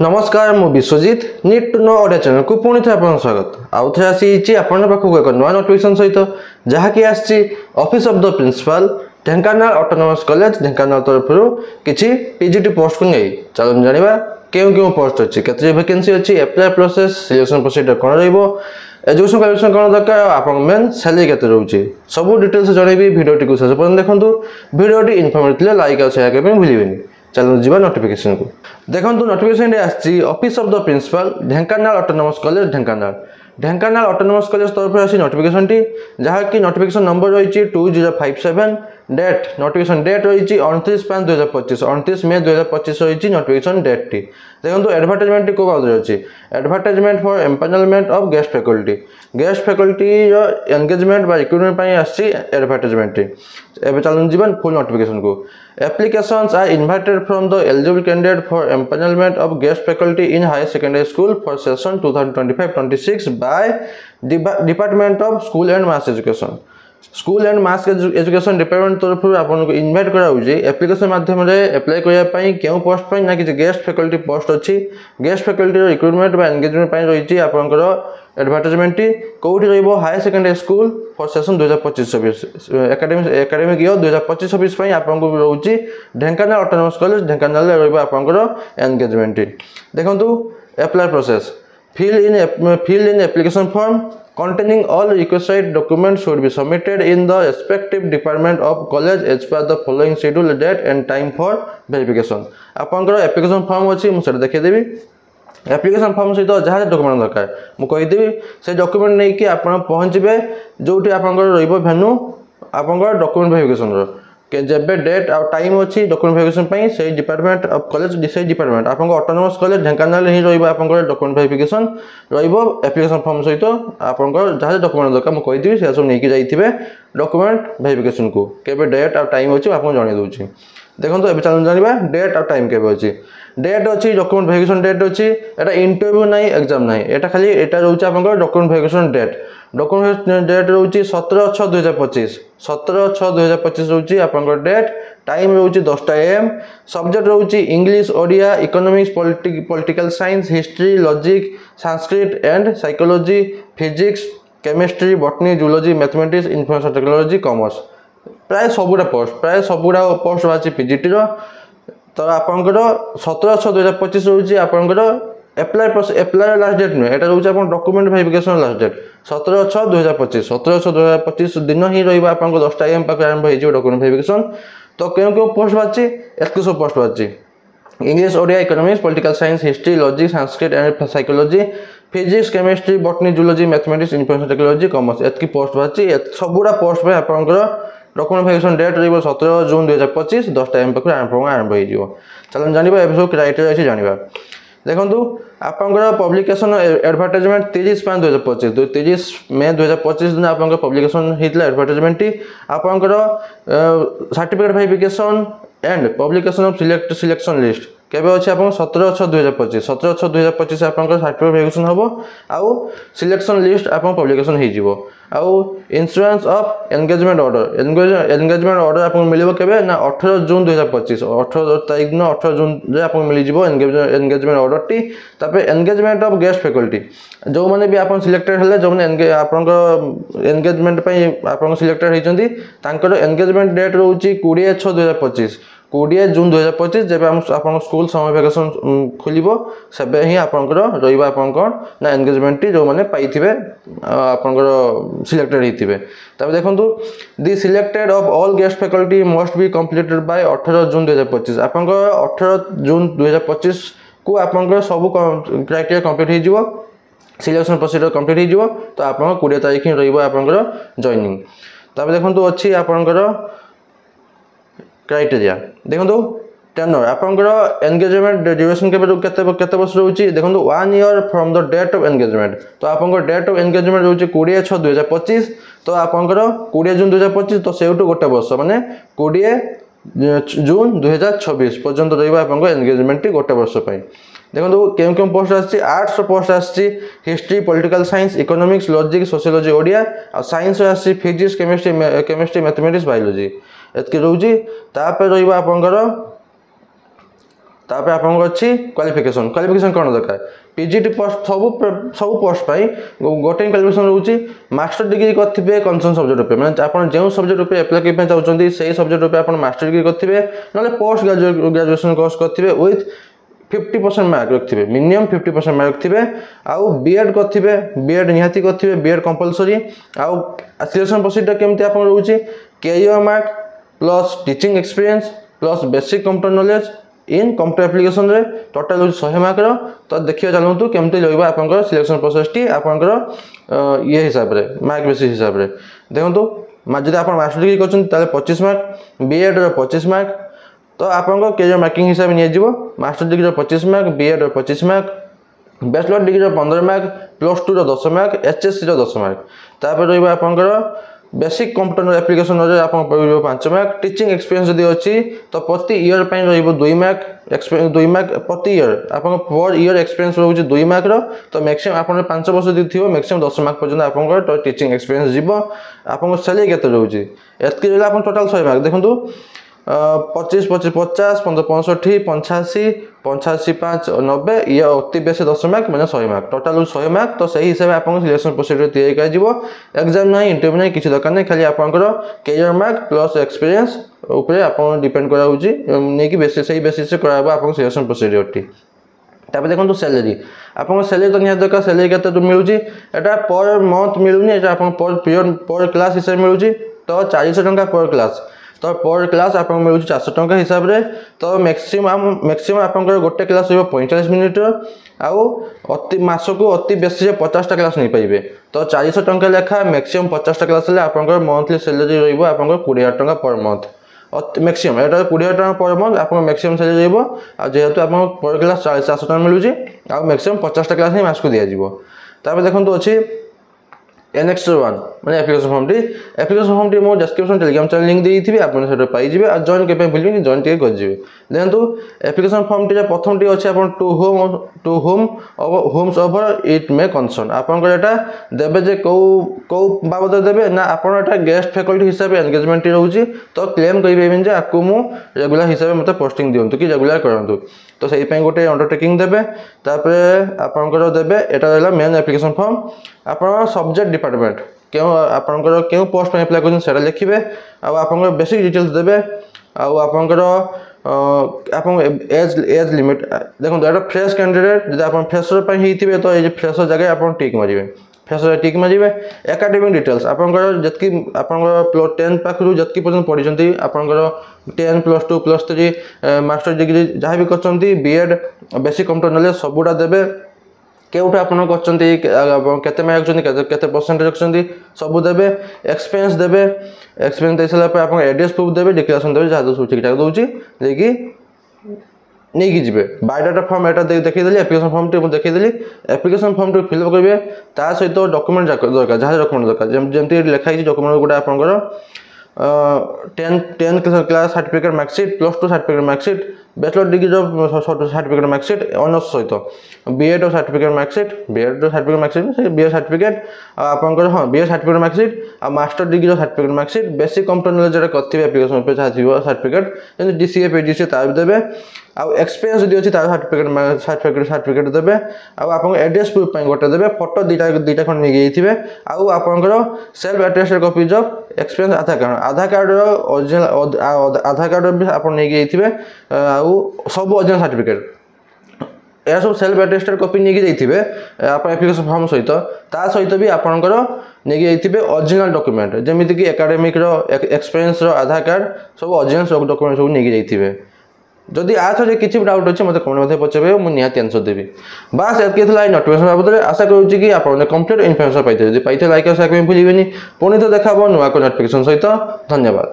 नमस्कार मु Biswajit need to know audio channel को पुणी थे आपन स्वागत आउ थे आसी आपन पाखु एक नया नोटिफिकेशन सहित जहाँकि आसी office of the principal Dhenkanal autonomous college Dhenkanal तरफ किसी पीजीटी पोस्ट को नहीं चलो जानिबा केउ केउ पोस्ट अच्छी केते वैकेंसी अच्छी अप्लाई प्रोसेस सिलेक्शन प्रोसीजर कोन रहइबो एजुकेशन क्वालिफिकेशन कोन दरकार आपन मेन सैलरी केते रहउची सब डिटेल्स जणैबी वीडियोटी को शेष पर्यंत देखंतु वीडियोटी इन्फॉर्मेटिव लाइक और शेयर करबे भूलिबेनी चलो जीवा नोटिफिकेशन को देखो नोटिफिकेशन आसी office of the principal Dhenkanal autonomous college Dhenkanal autonomous college तरफ आसी नोटिफिकेशन टी जहाँकि नोटिफिकेशन नंबर रही 2057 डेट नोटिफिकेशन डेट रही 29/5/2025 29 मे 2025 रही नोटिफिकेशन डेट टी देखो एडवर्टाइजमेंट को अच्छी advertisement for empanelment of guest faculty engagement recruitment आसी एडवर्टाइजमेंट एवं चलो जीवन फुल नोटिफिकेशन को applications are invited from the eligible candidate for empanelment of guest faculty in higher secondary school for session 2025-26 by Department of School and Mass Education department तरफ आपको invite कराऊँगी application माध्यम apply करने क्यों post ना कि guest faculty post अच्छी guest faculty recruitment engagement रही आपंकर एडवर्टाइजमेंट कौटी रो higher secondary school for session 2025-26 academic year 2025-26 आपको रोचे ढेंकानाल ऑटोनोमस कॉलेज ढेंकानाल आपंकर एंगेजमेंट देखो apply process fill in application form containing all requisite documents should be submitted in the respective department of college as per the following schedule date and time for verification आपंकर application form अच्छी मुझे देखदेवी application form सहित जहाँ document दरकार मुझे से document नहीं कि आप पहुँचे जो आपंकर भेन्यू आपंकर डॉक्यूमेंट वेरिफिकेशन जब डेट आ टाइम अच्छी डॉक्यूमेंट वेरिफिकेशन से डिपार्टमेंट ऑफ कॉलेज से डिपार्टमेंट आप ऑटोनोमस कॉलेज ढेंकानाल ही रहा डॉक्यूमेंट वेरिफिकेशन एप्लिकेशन फॉर्म सहित आप जहाँ डॉक्यूमेंट दरकार मुझे कहीदेवी से सब नहीं जाइए डॉक्यूमेंट वेरिफिकेशन को केबे डेट आ टाइम अच्छी आपको जन दूसरी देखो तो चलो जाना डेट आ टाइम केबे अच्छी डेट अच्छी डॉक्यूमेंट वेरिफिकेशन डेट अच्छी एटा इंटरव्यू ना एग्जाम ना एटा खाली एटा रोचे आप डॉक्यूमेंट वेरिफिकेशन डॉक्यूमेंट डेट रोचे 17/6/2025 17/6/2025 रोचे आप डेट टाइम रोचे 10टा AM सब्जेक्ट रोचे English Odia economics political science history logic Sanskrit and psychology physics chemistry botany zoology mathematics information technology commerce प्राय सबुड़ा पोस्ट बाहर पीजीटी तो आपंकर 17/6/2025 रोचे आपंकर एप्लाई लास्ट डेट नुहे यहाँ रोचे डॉक्यूमेंट वेरिफिकेशन लास्ट डेट 17/6/2025 17/6/2025 दिन ही रहा आप 10टा AM पाखे आरंभ हो डॉक्यूमेंट वेरिफिकेशन तो क्यों पोस्ट बाहर एत सब पोस्ट बाहर English Odia economics political science history logic Sanskrit and psychology physics chemistry botany zoology mathematics information technology commerce एतकी पोस्ट बाहर सबुड़ा पोस्ट में आपंकर डॉक्यूमेंट वेरिफिकेशन डेट रही 17 जून 2025 10टा AM पाखे आरंभ हो चलो जाना ए सब क्राइटेरिया अच्छी जाना देखो आपंकर पब्लिकेशन एडवर्टाइजमेंट 30/5/2025 30 मे 2025 दिन आप पब्लिकेशन होता एडवर्टाइजमेंट आपंकर certificate verification and publication of selection list केबे अच्छे आप 17/6/2025 17/6/2025 आप सर्टिफिकेट वेरिफिकेशन हम आउ सिलेक्शन लिस्ट आप पब्लिकेशन हो आउ इंश्योरेंस ऑफ एंगेजमेंट ऑर्डर आपको मिल के ना 18 जून 2025 18 तारीख दिन 18 जून आप मिल एंगेजमेंट ऑर्डर टी तापर एंगेजमेंट ऑफ गेस्ट फैकल्टी जो मैंने भी आप सिलेक्टेड है जो मैंने आप एंगेजमेंट आप सिलेक्टेड होती एंगेजमेंट डेट रोचे 20/6/2025 20 जून 2025 जब आप स्कूल समर वेकेशन खोल से ही आपंकर ना एंगेजमेंट जो मैंने पाइबे आपंकर सिलेक्टेड होते तब देखो the selected of all guest faculty must be completed by 18 June 2025 आप 18 जून 2025 को आपंकर सब क्राइटेरिया कंप्लीट हो सिलेक्शन प्रोसीजर कंप्लीट हो तो आप 20 तारीख ही रहा जॉइनिंग तब देखो अच्छी आपंकर क्राइटेरिया देखो टेनर आपंकर एंगेजमेंट ड्यूरेशन के वर्ष रोचे देखो 1 year from the date of engagement तो आपंकर डेट ऑफ एंगेजमेंट रोचे 20/6/2025 तो आपंकर 20 जून 2025 तो से गोटे वर्ष माने 20 जून 2026 पर्यंत रहा आप एंगेजमेंट गोटे वर्ष देखो क्यों पोस्ट आसी आर्ट्स पोस्ट आसी history political science economics logic sociology Odia और साइंस आसी फिजिक्स केमिस्ट्री मैथमेटिक्स बायोलॉजी एतकी रोचे तापर रहा आपंकर तापर आपन अच्छी क्वालिफिकेशन क्वालिफिकेशन कौन दरकार पीजीटी पोस्ट सब पोस्ट गोटे क्वालिफिकेशन रोचे मास्टर डिग्री करेंगे कनसर्न सब्जेक्ट रूप मैंने आप जो सब्जेक्ट रूप एप्लाई करने चाहते से सब्जेक्ट रूप आप मास्टर डिग्री करेंगे ना पोस्ट ग्रेजुएशन कोर्स करेंगे विथ 50% मार्क रखिए मिनिमम 50% मार्क रखिए आउ बीएड करेंगे बीएड निहाती करेंगे बीएड कंपलसरी आउ सिलेक्शन प्रोसीजर केमती आप रोचे career mark plus teaching experience plus basic computer knowledge in computer application रे टोटल हो 100 मार्क रो तो देखिए चलतु केमती लगे आपंकर सिलेक्शन प्रोसेस टी आपंकर ये हिसाब रे मार्क बेसिस हिसाब रे देखो जब आप मास्टर डिग्री कर 25 मार्क बीएड रो 25 मार्क तो आपंकर कैरियर मार्किंग हिसाब से master degree 25 mark B Ed 25 mark bachelor degree 15 mark plus 2 10 mark HSC 10 mark तापर रही आपंकर बेसिक कंप्यूटर एप्लिकेशन आप 5 मार्क टीचिंग एक्सपीरियंस जदि अच्छी तो प्रति ईयर पर 2 मार्क 2 मार्क प्रति ईयर आप पर ईयर एक्सपीरियंस रोचे 2 मार्क रो तो मैक्सिमम आप 5 वर्ष जब थी मैक्सिमम 10 मार्क पर्यटन आप टीचिंग एक्सपीरियंस जीव आप सैलरी के रोचे एतकी आप टोटाल 100 मार्क देखो 25 50 50 15 65 85 85 5 90 ये अति बेसी 10 मार्क मैंने 100 मार्क टोटाल 100 मार्क तो सही हिसाब से आपको सिलेक्शन प्रोसीजर तैयारी कर एग्जाम ना इंटरव्यू ना किसी दरकार नहीं खाली आपंकर कैरियर मार्क प्लस एक्सपीरियंस ऊपर आप डिपेंड कराऊँगी बेसी सही बेसिस से कराबो आपन सिलेक्शन प्रोसीजर टी तापर देखो सैलरी आप सैलरी तो निहत दरकार सैलरी के मिलूँ एटा पर मंथ मिलूनी एटा आप पर पीरियड पर क्लास हिसाब मिलूँ तो 400 टंका पर क्लास तो पर क्लास आप मिलूँ 400 टंका हिसाब से तो मैक्सिमम आप गोटे क्लास हो 45 मिनिट आउ अति मास को अति बेसी 50टा क्लास नहीं पाइबे तो 400 टंका लेखा मैक्सिमम 50टा क्लास आप मंथली सैलरी रहा 20,000 टंका पर मंथ मैक्सिमम एटा 20,000 टंका पर मंथ आप मैक्सिमम सैलरी जेहेतु आप पर क्लास 400 टंका मिलूँ आ मैक्सिमम 50टा क्लास ही मास को दिज्व देखो अच्छी नेक्स्ट वन मैंने एप्लिकेशन फॉर्म टी मोर डिस्क्रिप्शन टेलीग्राम चैनल लिंक देती आपने पाइबे आ जॉइन के भूल जॉइन टे कर देखो एप्लिकेशन फॉर्म टी प्रथम टी अच्छे to whomsoever it may concern आपंकर एटा देबे जे कौ बाबद देबे ना आपन एटा गेस्ट फैकल्टी हिसाब से एंगेजमेंट टी रहउची तो क्लेम करिबेन जे आपको मु रेगुलर हिसाब से मते पोस्टिंग दियंतु कि रेगुलर करंतु तो सही पे गोटे अंडरटेकिंग देबे तापर आपनकर देबे एटा रहला मेन एप्लिकेशन फॉर्म आपन सब्जेक्ट डिपार्टमेंट क्यों आपनकर क्यों पोस्ट में अप्लाई करछन सेटा लिखिबे आ आपनकर बेसिक डिटेल्स देबे आ आपनकर आपन एज लिमिट देखो एटा फ्रेश कैंडिडेट जदि आपन फ्रेशर पे हिथिबे तो ए फ्रेशर जगह आपन टिक मारिबे फ्रेशर टिक मारिबे एकेडमिक डिटेल्स आपनकर जतकी आपनकर प्लस 10 पाखरु जतकी पर्यंत पढिचंती आपनकर 10 प्लस 2 प्लस 3 मास्टर डिग्री जहाँ भी करचंती बीएड बेसिक कंप्यूटर नॉलेज सबुडा देबे केउठा आपन करचंती केते मार्क रखचंती केते परसेंटेज रखचंती सब देबे एक्सपीरियंस दे सारा पे आपन एड्रेस प्रूफ देबे डिक्लेरेशन देबे जहाँ सब ठीक ठाक दोची देखि नहीं जी बायोडाटा फॉर्म एटा देखीदेली एप्लिकेशन फॉर्म टी देखीदेली एप्लिकेशन फॉर्म टी फिलअप करेंगे ता सहित डॉक्यूमेंट दरकार जहाँ डॉक्यूमेंट दरकार जमती लिखाई डॉक्यूमेंट गोटे आपंकर 10 class certificate marksheet plus 2 certificate marksheet bachelor degree certificate marksheet honours सहित BEd certificate marksheet BEd certificate आपंकर हाँ बीएड सर्टिफिकेट मार्कशीट आ master degree certificate marksheet basic computer knowledge जो करते एप्लिकेशन पे जहाँ थी सर्टिफिकेट जैसे डीसीए पीजीसीए तार देवे आउ एक्सपीरियंस जो अच्छी तार सर्टिफिकेट देवे आउ एड्रेस प्रूफ गोटे देवे फोटो दुईटा खंड नहीं थे आउ आपंकर self attested copies of experience Aadhaar card original Aadhaar card भी आप नहीं थे आउ सब ओरिजिनल सर्टिफिकेट यह सब सेल्फ अटेस्टेड कॉपी नहीं जाइए आप एप्लिकेशन फॉर्म सहित ता सहित भी आपंकर नहीं जाइए ओरिजिनल डॉक्यूमेंट जमीक एकेडमिक एक्सपीरियंस आधार कार्ड सब ओरिजिनल डॉक्यूमेंट सब नहीं जाइए जदि आज किसी भी डाउट अच्छे मतलब कमेंट में पचारे मुझे निहाती आंसर देवी बास एतकी नोटिफिकेशन बाबद आशा करुँची कि आप कंप्लीट इनफर्मेशन पाई लाइक और शेयर भूलें पुणी तो देखा नुआ को नोटिफिकेशन सहित धन्यवाद।